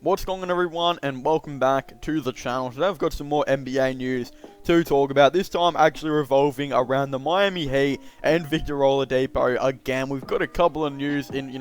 What's going on, everyone, and welcome back to the channel. Today I've got some more NBA news to talk about, this time actually revolving around the Miami Heat and Victor Oladipo. Again, we've got a couple of news in,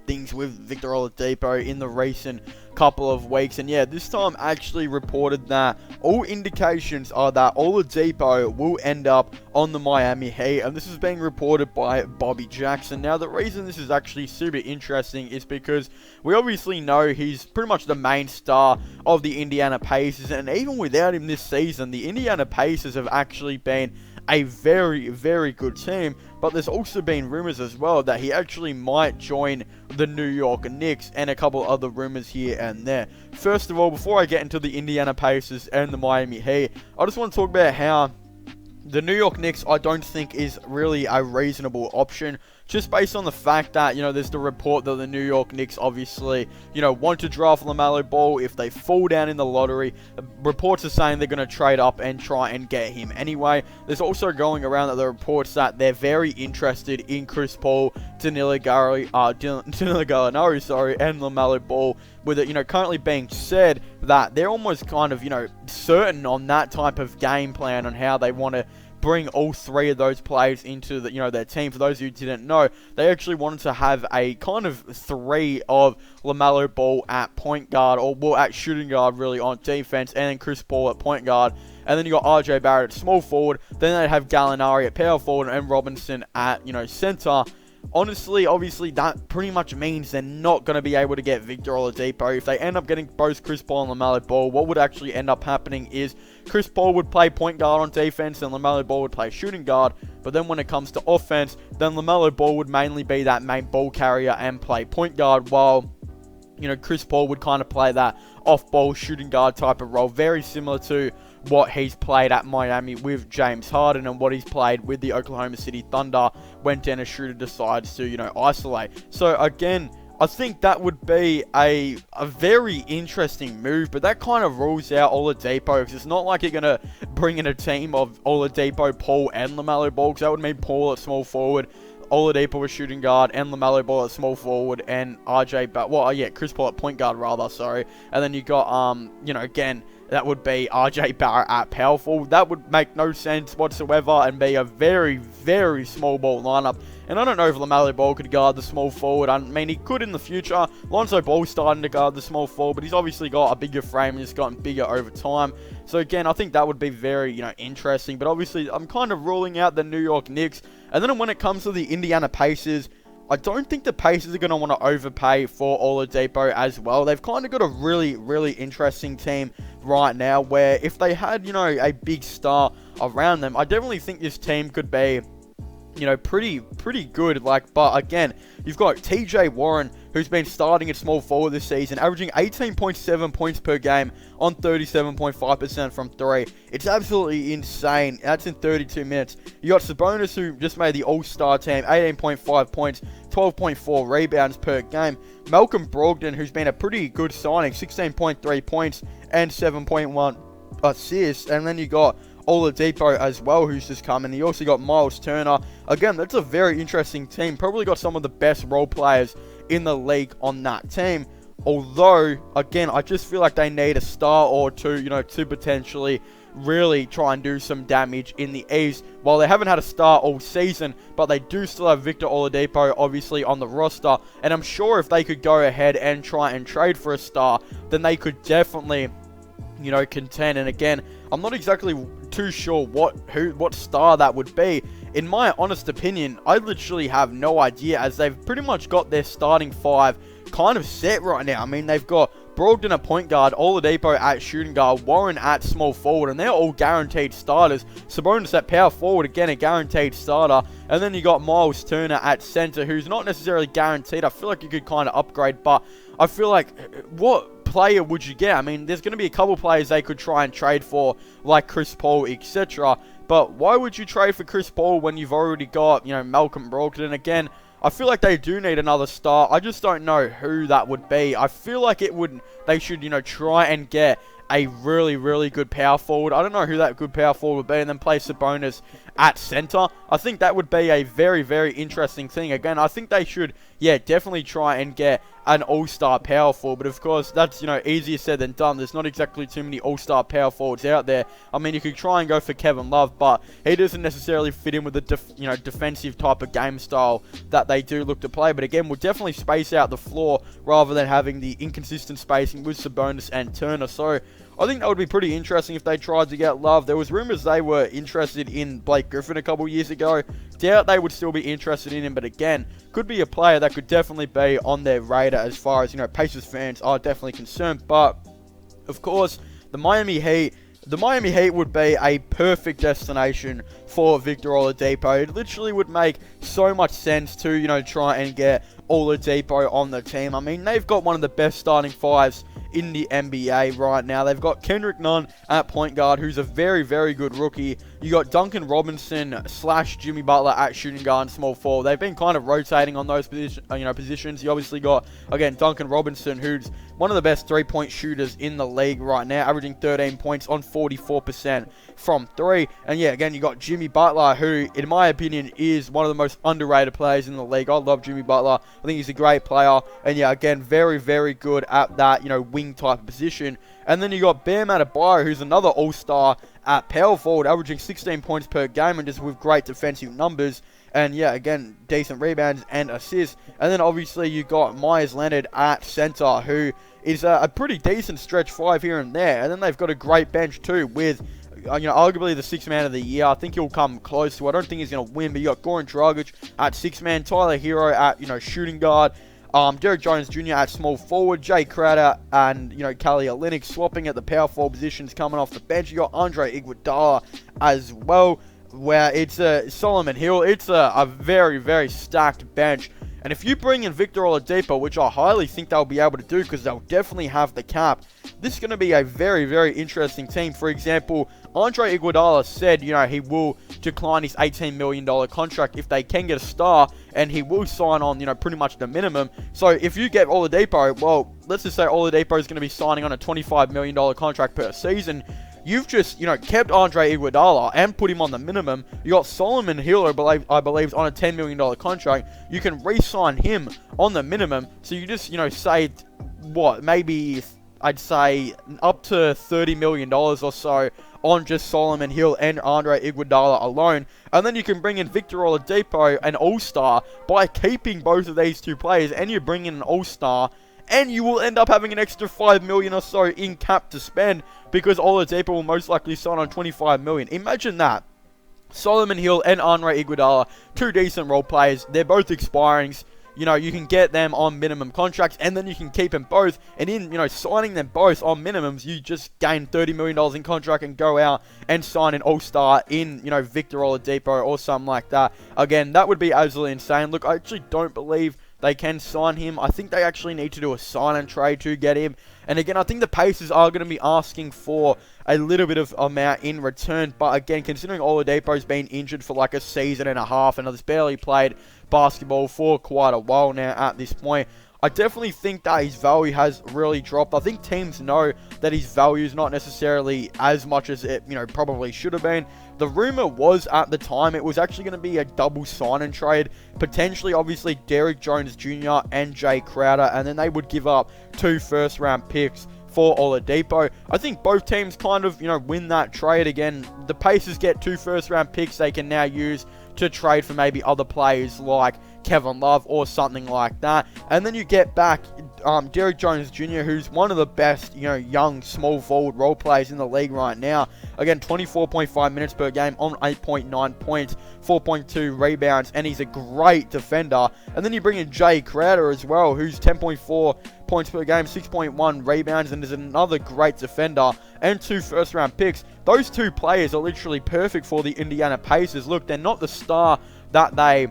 things with Victor Oladipo in the recent couple of weeks, and yeah, this time actually reported that all indications are that Oladipo will end up on the Miami Heat, and this is being reported by Bobby Jackson. Now, the reason this is actually super interesting is because we obviously know he's pretty much the main star of the Indiana Pacers, and even without him this season, the Indiana Pacers have actually been a very, very good team. But there's also been rumors as well that he actually might join the New York Knicks, and a couple other rumors here and there. First of all, before I get into the Indiana Pacers and the Miami Heat, I just want to talk about how the New York Knicks, I don't think, is really a reasonable option, just based on the fact that, there's the report that the New York Knicks obviously, want to draft LaMelo Ball if they fall down in the lottery. Reports are saying they're going to trade up and try and get him anyway. There's also going around that the reports that they're very interested in Chris Paul, Danilo Gallinari, and LaMelo Ball, with it, currently being said that they're almost kind of, certain on that type of game plan on how they want to bring all three of those players into their team. For those who didn't know, they actually wanted to have a kind of three of LaMelo Ball at point guard, or at shooting guard really on defense, and then Chris Paul at point guard. And then you got RJ Barrett at small forward. Then they'd have Gallinari at power forward and Robinson at, center. Honestly, obviously, that pretty much means they're not going to be able to get Victor Oladipo. If they end up getting both Chris Paul and LaMelo Ball, what would actually end up happening is Chris Paul would play point guard on defense and LaMelo Ball would play shooting guard. But then when it comes to offense, then LaMelo Ball would mainly be that main ball carrier and play point guard, while Chris Paul would kind of play that off-ball shooting guard type of role, very similar to what he's played at Miami with James Harden and what he's played with the Oklahoma City Thunder when Dennis Schroeder decides to, isolate. So again, I think that would be a very interesting move, but that kind of rules out Oladipo, because it's not like you're going to bring in a team of Oladipo, Paul, and LaMelo Ball, because that would mean Paul at small forward, Oladipo at shooting guard, and LaMelo Ball at small forward, and Chris Paul at point guard rather, sorry. And then you got, again, that would be RJ Barrett at power forward. That would make no sense whatsoever and be a very, very small ball lineup. And I don't know if LaMelo Ball could guard the small forward. I mean, he could in the future. Lonzo Ball's starting to guard the small forward, but he's obviously got a bigger frame and he's gotten bigger over time. So again, I think that would be very, interesting. But obviously, I'm kind of ruling out the New York Knicks. And then when it comes to the Indiana Pacers, I don't think the Pacers are going to want to overpay for Oladipo as well. They've kind of got a really, really interesting team right now, where if they had, a big star around them, I definitely think this team could be, pretty good. But again, you've got TJ Warren, who's been starting at small forward this season, averaging 18.7 points per game on 37.5% from three. It's absolutely insane. That's in 32 minutes. You got Sabonis, who just made the All-Star team, 18.5 points, 12.4 rebounds per game. Malcolm Brogdon, who's been a pretty good signing, 16.3 points and 7.1 assists. And then you got Oladipo as well, who's just come, and you also got Miles Turner. Again, that's a very interesting team. Probably got some of the best role players in the league on that team. Although, again, I just feel like they need a star or two, to potentially really try and do some damage in the East. While they haven't had a star all season, but they do still have Victor Oladipo, obviously, on the roster. And I'm sure if they could go ahead and try and trade for a star, then they could definitely, contend. And again, I'm not exactly too sure what star that would be. In my honest opinion, I literally have no idea, as they've pretty much got their starting five kind of set right now. I mean, they've got Brogdon at point guard, Oladipo at shooting guard, Warren at small forward, and they're all guaranteed starters. Sabonis at power forward, again, a guaranteed starter. And then you got Miles Turner at center, who's not necessarily guaranteed. I feel like you could kind of upgrade, but I feel like, what player would you get? I mean, there's going to be a couple players they could try and trade for, like Chris Paul, etc. But why would you trade for Chris Paul when you've already got, Malcolm Brogdon? Again, I feel like they do need another star. I just don't know who that would be. I feel like they should, try and get a really, really good power forward. I don't know who that good power forward would be, and then play Sabonis at center. I think that would be a very, very interesting thing. Again, I think they should, definitely try and get an all-star power forward. But of course, that's, easier said than done. There's not exactly too many all-star power forwards out there. I mean, you could try and go for Kevin Love, but he doesn't necessarily fit in with the defensive type of game style that they do look to play. But again, we'll definitely space out the floor rather than having the inconsistent spacing with Sabonis and Turner. So I think that would be pretty interesting if they tried to get Love. There was rumors they were interested in Blake Griffin a couple years ago. Doubt they would still be interested in him, but again, could be a player that could definitely be on their radar as far as, Pacers fans are definitely concerned. But, of course, the Miami Heat would be a perfect destination for Victor Oladipo. It literally would make so much sense to, try and get Oladipo on the team. I mean, they've got one of the best starting fives in the NBA right now. They've got Kendrick Nunn at point guard, who's a very, very good rookie. You got Duncan Robinson / Jimmy Butler at shooting guard and small forward. They've been kind of rotating on those positions. You obviously got, again, Duncan Robinson, who's one of the best three-point shooters in the league right now, averaging 13 points on 44% from three. And yeah, again, you got Jimmy Butler, who, in my opinion, is one of the most underrated players in the league. I love Jimmy Butler. I think he's a great player. And yeah, again, very, very good at that, wing type of position. And then you got Bam Adebayo, who's another all-star at power forward, averaging 16 points per game and just with great defensive numbers. And yeah, again, decent rebounds and assists. And then obviously you got Myers Leonard at center, who is a pretty decent stretch five here and there. And then they've got a great bench too with, arguably the sixth man of the year. I think he'll come close to it. I don't think he's going to win, but you got Goran Dragic at six man, Tyler Hero at, shooting guard. Derek Jones Jr. at small forward, Jay Crowder and, Kelly Olynyk swapping at the power forward positions coming off the bench. You got Andre Iguodala as well, where it's Solomon Hill. It's a very, very stacked bench. And if you bring in Victor Oladipo, which I highly think they'll be able to do because they'll definitely have the cap, this is going to be a very, very interesting team. For example, Andre Iguodala said, he will decline his $18 million contract if they can get a star, and he will sign on, pretty much the minimum. So if you get Oladipo, well, let's just say Oladipo is going to be signing on a $25 million contract per season. You've just, kept Andre Iguodala and put him on the minimum. You got Solomon Hill, I believe, is on a $10 million contract. You can re-sign him on the minimum. So you just, saved, maybe I'd say up to $30 million or so on just Solomon Hill and Andre Iguodala alone. And then you can bring in Victor Oladipo, an all-star, by keeping both of these two players, and you bring in an all-star, and you will end up having an extra $5 million or so in cap to spend because Oladipo will most likely sign on $25 million. Imagine that. Solomon Hill and Andre Iguodala, two decent role players. They're both expirings. You can get them on minimum contracts, and then you can keep them both. And in, signing them both on minimums, you just gain $30 million in contract and go out and sign an all-star in, Victor Oladipo or something like that. Again, that would be absolutely insane. Look, I actually don't believe they can sign him. I think they actually need to do a sign and trade to get him. And again, I think the Pacers are going to be asking for a little bit of amount in return. But again, considering Oladipo's been injured for like a season and a half and has barely played basketball for quite a while now at this point, I definitely think that his value has really dropped. I think teams know that his value is not necessarily as much as it, probably should have been. The rumor was at the time it was actually going to be a double sign and trade. Potentially, obviously, Derek Jones Jr. and Jay Crowder, and then they would give up 2 first-round picks for Oladipo. I think both teams kind of, win that trade. Again, the Pacers get 2 first-round picks they can now use to trade for maybe other players like Kevin Love or something like that. And then you get back Derek Jones Jr., who's one of the best, young, small forward role players in the league right now. Again, 24.5 minutes per game on 8.9 points, 4.2 rebounds, and he's a great defender. And then you bring in Jay Crowder as well, who's 10.4 points per game, 6.1 rebounds, and is another great defender, and 2 first-round picks. Those 2 players are literally perfect for the Indiana Pacers. Look, they're not the star that they,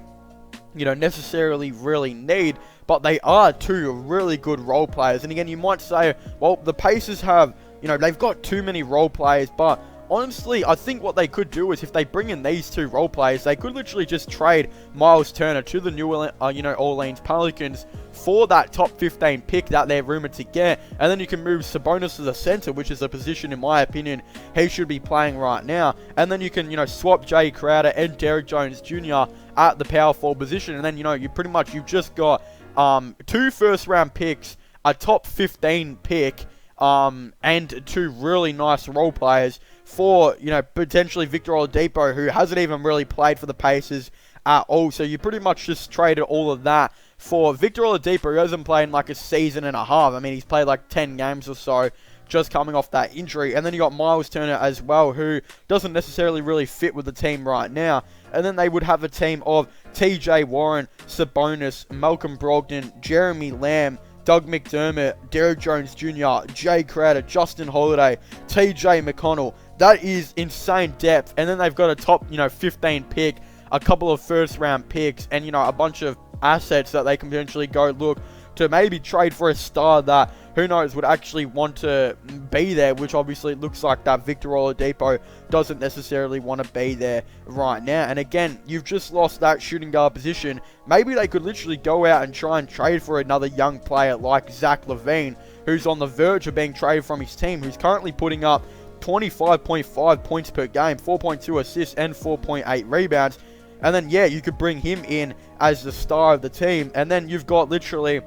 necessarily really need, but they are 2 really good role players. And again, you might say, well, the Pacers have, they've got too many role players, but honestly, I think what they could do is if they bring in these 2 role players, they could literally just trade Myles Turner to the New Orleans Pelicans for that top 15 pick that they're rumored to get. And then you can move Sabonis to the center, which is a position, in my opinion, he should be playing right now. And then you can, swap Jay Crowder and Derek Jones Jr. at the power forward position. And then, you've just got 2 first-round picks, a top 15 pick, and 2 really nice role players for, potentially Victor Oladipo, who hasn't even really played for the Pacers at all. So you pretty much just traded all of that for Victor Oladipo, who hasn't played in like a season and a half. I mean, he's played like 10 games or so, just coming off that injury. And then you got Miles Turner as well, who doesn't necessarily really fit with the team right now. And then they would have a team of TJ Warren, Sabonis, Malcolm Brogdon, Jeremy Lamb, Doug McDermott, Derrick Jones Jr., Jay Crowder, Justin Holiday, TJ McConnell. That is insane depth. And then they've got a top, 15 pick, a couple of first-round picks, and, a bunch of assets that they can potentially go look to maybe trade for a star that, who knows, would actually want to be there, which obviously looks like that Victor Oladipo doesn't necessarily want to be there right now. And again, you've just lost that shooting guard position. Maybe they could literally go out and try and trade for another young player like Zach LaVine, who's on the verge of being traded from his team, who's currently putting up 25.5 points per game, 4.2 assists, and 4.8 rebounds. And then, yeah, you could bring him in as the star of the team. And then you've got literally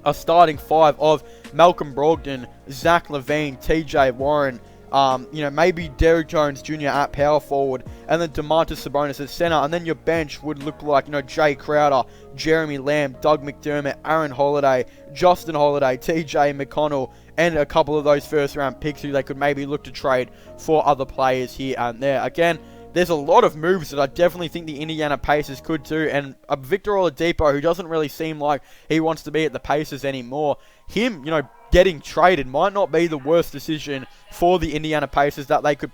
a starting 5 of Malcolm Brogdon, Zach LaVine, TJ Warren, maybe Derrick Jones Jr. at power forward, and then Domantas Sabonis at center. And then your bench would look like, Jay Crowder, Jeremy Lamb, Doug McDermott, Aaron Holiday, Justin Holiday, TJ McConnell, and a couple of those first round picks who they could maybe look to trade for other players here and there. Again, there's a lot of moves that I definitely think the Indiana Pacers could do, and Victor Oladipo, who doesn't really seem like he wants to be at the Pacers anymore, him, getting traded might not be the worst decision for the Indiana Pacers that they could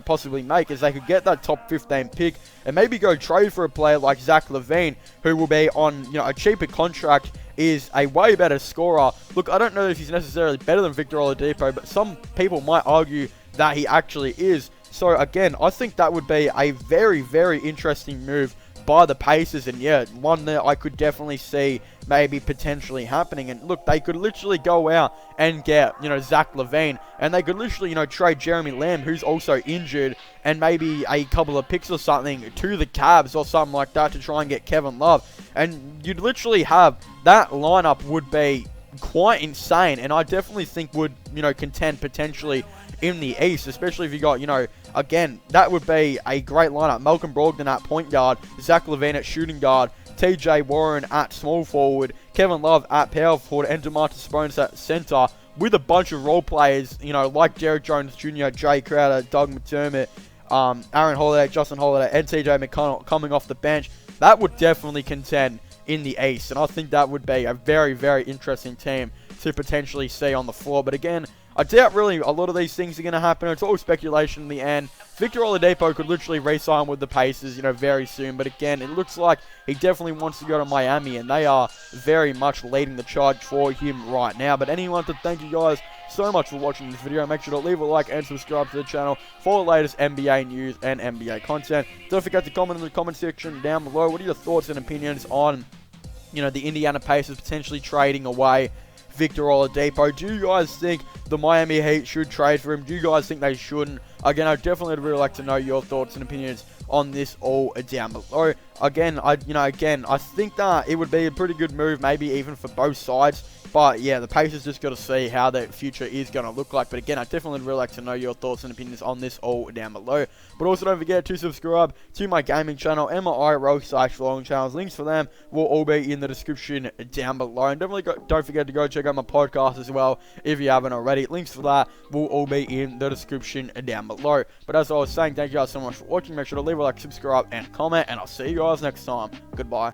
possibly make, as they could get that top 15 pick and maybe go trade for a player like Zach LaVine, who will be on, a cheaper contract, is a way better scorer. Look, I don't know if he's necessarily better than Victor Oladipo, but some people might argue that he actually is. So again, I think that would be a very, very interesting move by the Pacers, and yeah, one that I could definitely see maybe potentially happening. And look, they could literally go out and get, Zach LaVine, and they could literally, trade Jeremy Lamb, who's also injured, and maybe a couple of picks or something to the Cavs or something like that to try and get Kevin Love. And you'd literally have, that lineup would be quite insane, and I definitely think would, contend potentially in the East, especially if you got, again, that would be a great lineup. Malcolm Brogdon at point guard, Zach LaVine at shooting guard, TJ Warren at small forward, Kevin Love at power forward, and Domantas Sabonis at center, with a bunch of role players, like Derrick Jones Jr., Jay Crowder, Doug McDermott, Aaron Holiday, Justin Holiday, and TJ McConnell coming off the bench. That would definitely contend in the East, and I think that would be a very, very interesting team to potentially see on the floor. But again, I doubt really a lot of these things are going to happen. It's all speculation in the end. Victor Oladipo could literally re-sign with the Pacers, very soon. But again, it looks like he definitely wants to go to Miami, and they are very much leading the charge for him right now. But anyone, to thank you guys so much for watching this video. Make sure to leave a like and subscribe to the channel for the latest NBA news and NBA content. Don't forget to comment in the comment section down below. What are your thoughts and opinions on, the Indiana Pacers potentially trading away Victor Oladipo? Do you guys think the Miami Heat should trade for him? Do you guys think they shouldn't? Again, I definitely would really like to know your thoughts and opinions on this all down below. Again, I think that it would be a pretty good move, maybe even for both sides. But yeah, the Pacers just got to see how their future is going to look like. But again, I definitely would really like to know your thoughts and opinions on this all down below. But also don't forget to subscribe to my gaming channel and my IRL/vlogging channels. Links for them will all be in the description down below. And definitely don't forget to go check out my podcast as well if you haven't already. Links for that will all be in the description down below. But as I was saying, thank you guys so much for watching. Make sure to leave a like, subscribe, and comment. And I'll see you guys next time. Goodbye.